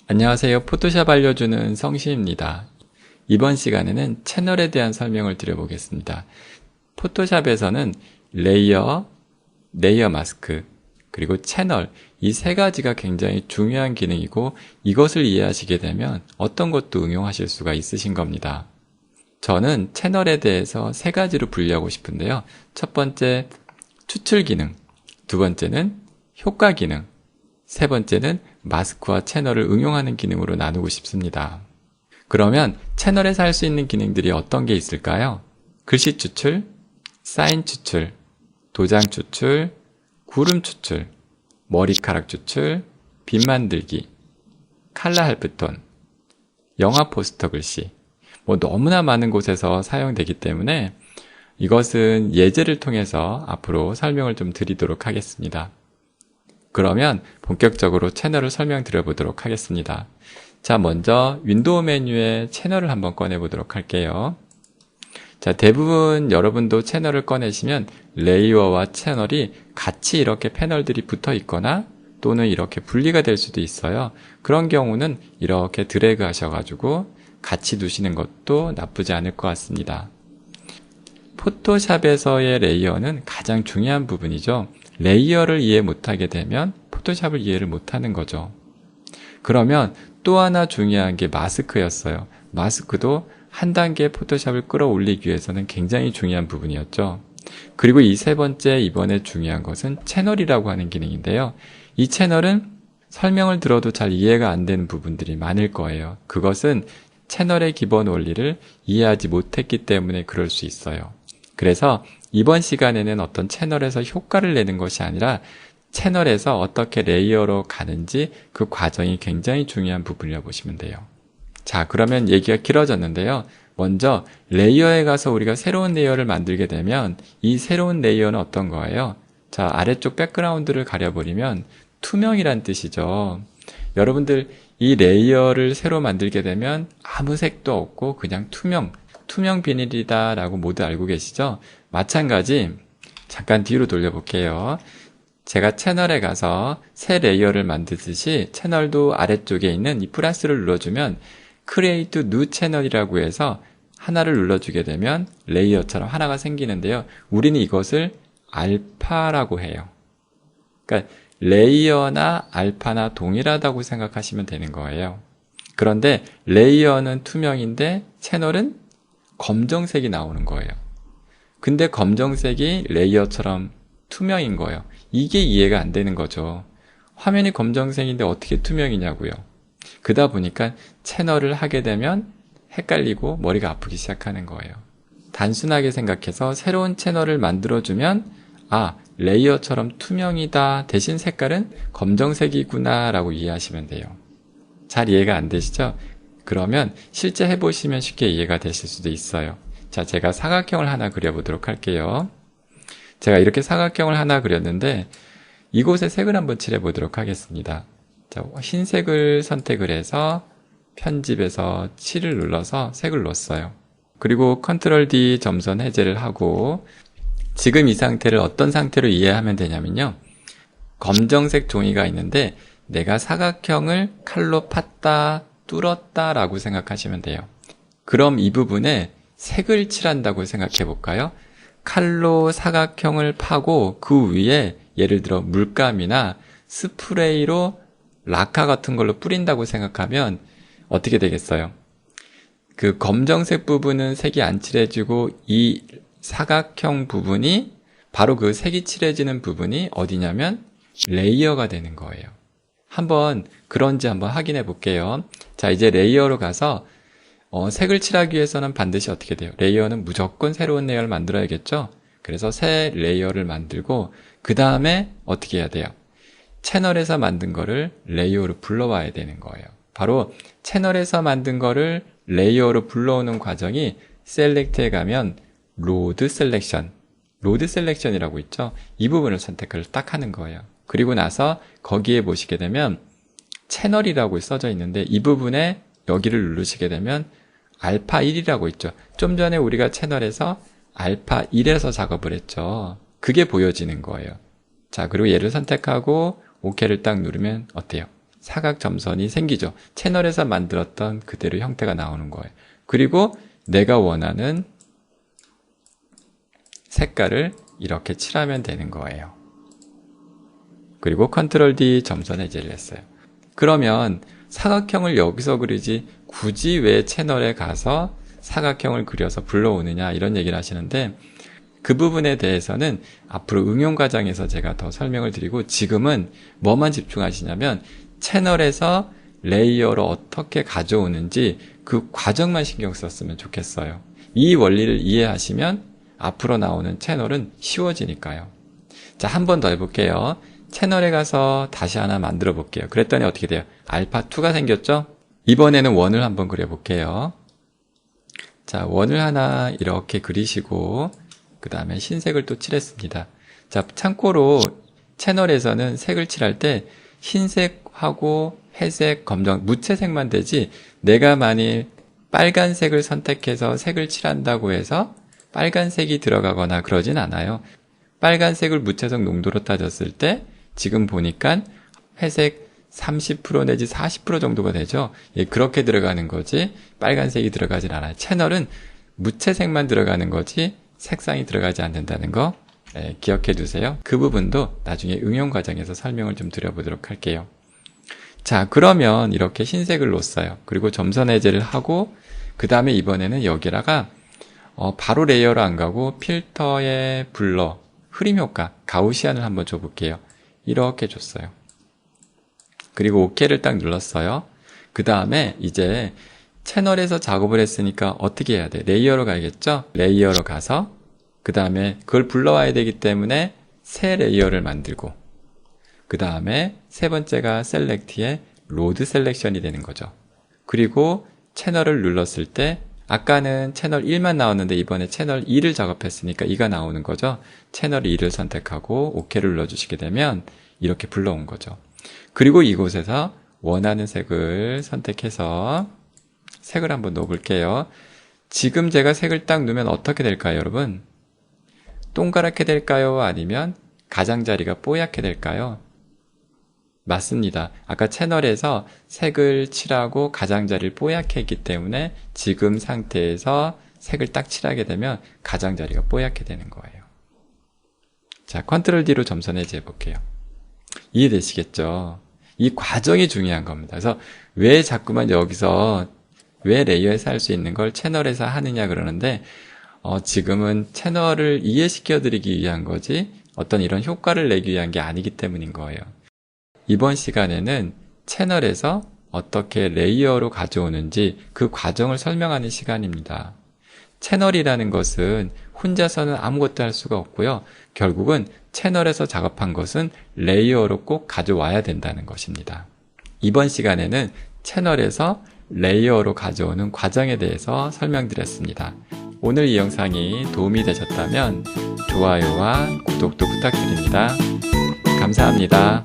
안녕하세요. 포토샵 알려주는 성시입니다. 이번 시간에는 채널에 대한 설명을 드려보겠습니다. 포토샵에서는 레이어 마스크, 그리고 채널, 이 세 가지가 굉장히 중요한 기능이고 이것을 이해하시게 되면 어떤 것도 응용하실 수가 있으신 겁니다. 저는 채널에 대해서 세 가지로 분류하고 싶은데요. 첫 번째, 추출 기능, 두 번째는 효과 기능, 세 번째는 마스크와 채널을 응용하는 기능으로 나누고 싶습니다. 그러면 채널에서 할 수 있는 기능들이 어떤 게 있을까요? 글씨 추출, 사인 추출, 도장 추출, 구름 추출, 머리카락 추출, 빛 만들기, 칼라 할프톤, 영화 포스터 글씨, 너무나 많은 곳에서 사용되기 때문에 이것은 예제를 통해서 앞으로 설명을 좀 드리도록 하겠습니다. 그러면 본격적으로 채널을 설명드려 보도록 하겠습니다. 자, 먼저 윈도우 메뉴에 채널을 한번 꺼내 보도록 할게요. 자, 대부분 여러분도 채널을 꺼내시면 레이어와 채널이 같이 이렇게 패널들이 붙어 있거나 또는 이렇게 분리가 될 수도 있어요. 그런 경우는 이렇게 드래그 하셔가지고 같이 두시는 것도 나쁘지 않을 것 같습니다. 포토샵에서의 레이어는 가장 중요한 부분이죠. 레이어를 이해 못하게 되면 포토샵을 이해를 못하는 거죠. 그러면 또 하나 중요한 게 마스크였어요. 마스크도 한 단계 포토샵을 끌어올리기 위해서는 굉장히 중요한 부분이었죠. 그리고 이 세 번째 이번에 중요한 것은 채널이라고 하는 기능인데요. 이 채널은 설명을 들어도 잘 이해가 안 되는 부분들이 많을 거예요. 그것은 채널의 기본 원리를 이해하지 못했기 때문에 그럴 수 있어요. 그래서 이번 시간에는 어떤 채널에서 효과를 내는 것이 아니라 채널에서 어떻게 레이어로 가는지 그 과정이 굉장히 중요한 부분이라고 보시면 돼요. 자, 그러면 얘기가 길어졌는데요. 먼저 레이어에 가서 우리가 새로운 레이어를 만들게 되면 이 새로운 레이어는 어떤 거예요? 자, 아래쪽 백그라운드를 가려버리면 투명이란 뜻이죠. 여러분들 이 레이어를 새로 만들게 되면 아무 색도 없고 그냥 투명 비닐이다 라고 모두 알고 계시죠? 마찬가지, 잠깐 뒤로 돌려볼게요. 제가 채널에 가서 새 레이어를 만들듯이 채널도 아래쪽에 있는 이 플러스를 눌러주면 Create New Channel이라고 해서 하나를 눌러주게 되면 레이어처럼 하나가 생기는데요. 우리는 이것을 알파라고 해요. 그러니까 레이어나 알파나 동일하다고 생각하시면 되는 거예요. 그런데 레이어는 투명인데 채널은 검정색이 나오는 거예요. 근데 검정색이 레이어처럼 투명인 거예요. 이게 이해가 안 되는 거죠. 화면이 검정색인데 어떻게 투명이냐고요. 그러다 보니까 채널을 하게 되면 헷갈리고 머리가 아프기 시작하는 거예요. 단순하게 생각해서 새로운 채널을 만들어주면 레이어처럼 투명이다. 대신 색깔은 검정색이구나 라고 이해하시면 돼요. 잘 이해가 안 되시죠? 그러면 실제 해보시면 쉽게 이해가 되실 수도 있어요. 자, 제가 사각형을 하나 그려보도록 할게요. 제가 이렇게 사각형을 하나 그렸는데 이곳에 색을 한번 칠해보도록 하겠습니다. 자, 흰색을 선택을 해서 편집에서 칠을 눌러서 색을 넣었어요. 그리고 컨트롤 D 점선 해제를 하고 지금 이 상태를 어떤 상태로 이해하면 되냐면요. 검정색 종이가 있는데 내가 사각형을 칼로 팠다, 뚫었다 라고 생각하시면 돼요. 그럼 이 부분에 색을 칠한다고 생각해 볼까요? 칼로 사각형을 파고 그 위에 예를 들어 물감이나 스프레이로 라카 같은 걸로 뿌린다고 생각하면 어떻게 되겠어요? 그 검정색 부분은 색이 안 칠해지고 이 사각형 부분이 바로 그 색이 칠해지는 부분이 어디냐면 레이어가 되는 거예요. 한번 그런지 한번 확인해 볼게요. 자, 이제 레이어로 가서 색을 칠하기 위해서는 반드시 어떻게 돼요? 레이어는 무조건 새로운 레이어를 만들어야겠죠? 그래서 새 레이어를 만들고 그 다음에 어떻게 해야 돼요? 채널에서 만든 거를 레이어로 불러와야 되는 거예요. 바로 채널에서 만든 거를 레이어로 불러오는 과정이 셀렉트에 가면 로드 셀렉션이라고 있죠? 이 부분을 선택을 딱 하는 거예요. 그리고 나서 거기에 보시게 되면 채널이라고 써져 있는데 이 부분에 여기를 누르시게 되면 알파 1이라고 있죠. 좀 전에 우리가 채널에서 알파 1에서 작업을 했죠. 그게 보여지는 거예요. 자, 그리고 얘를 선택하고 OK를 딱 누르면 어때요? 사각 점선이 생기죠. 채널에서 만들었던 그대로 형태가 나오는 거예요. 그리고 내가 원하는 색깔을 이렇게 칠하면 되는 거예요. 그리고 컨트롤 D 점선 해제를 했어요. 그러면 사각형을 여기서 그리지 굳이 왜 채널에 가서 사각형을 그려서 불러오느냐 이런 얘기를 하시는데, 그 부분에 대해서는 앞으로 응용 과정에서 제가 더 설명을 드리고, 지금은 뭐만 집중하시냐면 채널에서 레이어로 어떻게 가져오는지 그 과정만 신경 썼으면 좋겠어요. 이 원리를 이해하시면 앞으로 나오는 채널은 쉬워지니까요. 자, 한 번 더 해볼게요. 채널에 가서 다시 하나 만들어 볼게요. 그랬더니 어떻게 돼요? 알파2가 생겼죠? 이번에는 원을 한번 그려볼게요. 자, 원을 하나 이렇게 그리시고 그 다음에 흰색을 또 칠했습니다. 자, 참고로 채널에서는 색을 칠할 때 흰색하고 회색, 검정, 무채색만 되지, 내가 만일 빨간색을 선택해서 색을 칠한다고 해서 빨간색이 들어가거나 그러진 않아요. 빨간색을 무채색 농도로 따졌을 때 지금 보니까 회색 30% 내지 40% 정도가 되죠. 예, 그렇게 들어가는 거지 빨간색이 들어가진 않아요. 채널은 무채색만 들어가는 거지 색상이 들어가지 않는다는 거 기억해 두세요. 그 부분도 나중에 응용 과정에서 설명을 좀 드려보도록 할게요. 자, 그러면 이렇게 흰색을 놓았어요. 그리고 점선 해제를 하고 그 다음에 이번에는 여기다가 바로 레이어로 안 가고 필터에 블러, 흐림 효과, 가우시안을 한번 줘볼게요. 이렇게 줬어요. 그리고 OK를 딱 눌렀어요. 그 다음에 이제 채널에서 작업을 했으니까 어떻게 해야 돼? 레이어로 가야겠죠? 레이어로 가서 그 다음에 그걸 불러와야 되기 때문에 새 레이어를 만들고, 그 다음에 세 번째가 셀렉트의 로드 셀렉션이 되는 거죠. 그리고 채널을 눌렀을 때 아까는 채널 1만 나왔는데 이번에 채널 2를 작업했으니까 2가 나오는 거죠. 채널 2를 선택하고 OK를 눌러주시게 되면 이렇게 불러온 거죠. 그리고 이곳에서 원하는 색을 선택해서 색을 한번 넣어볼게요. 지금 제가 색을 딱 넣으면 어떻게 될까요, 여러분? 동그랗게 될까요? 아니면 가장자리가 뽀얗게 될까요? 맞습니다. 아까 채널에서 색을 칠하고 가장자리를 뽀얗게 했기 때문에 지금 상태에서 색을 딱 칠하게 되면 가장자리가 뽀얗게 되는 거예요. 자, 컨트롤 D로 점선 해제해 볼게요. 이해되시겠죠? 이 과정이 중요한 겁니다. 그래서 왜 자꾸만 여기서 왜 레이어에서 할 수 있는 걸 채널에서 하느냐 그러는데, 지금은 채널을 이해시켜 드리기 위한 거지 어떤 이런 효과를 내기 위한 게 아니기 때문인 거예요. 이번 시간에는 채널에서 어떻게 레이어로 가져오는지 그 과정을 설명하는 시간입니다. 채널이라는 것은 혼자서는 아무것도 할 수가 없고요. 결국은 채널에서 작업한 것은 레이어로 꼭 가져와야 된다는 것입니다. 이번 시간에는 채널에서 레이어로 가져오는 과정에 대해서 설명드렸습니다. 오늘 이 영상이 도움이 되셨다면 좋아요와 구독도 부탁드립니다. 감사합니다.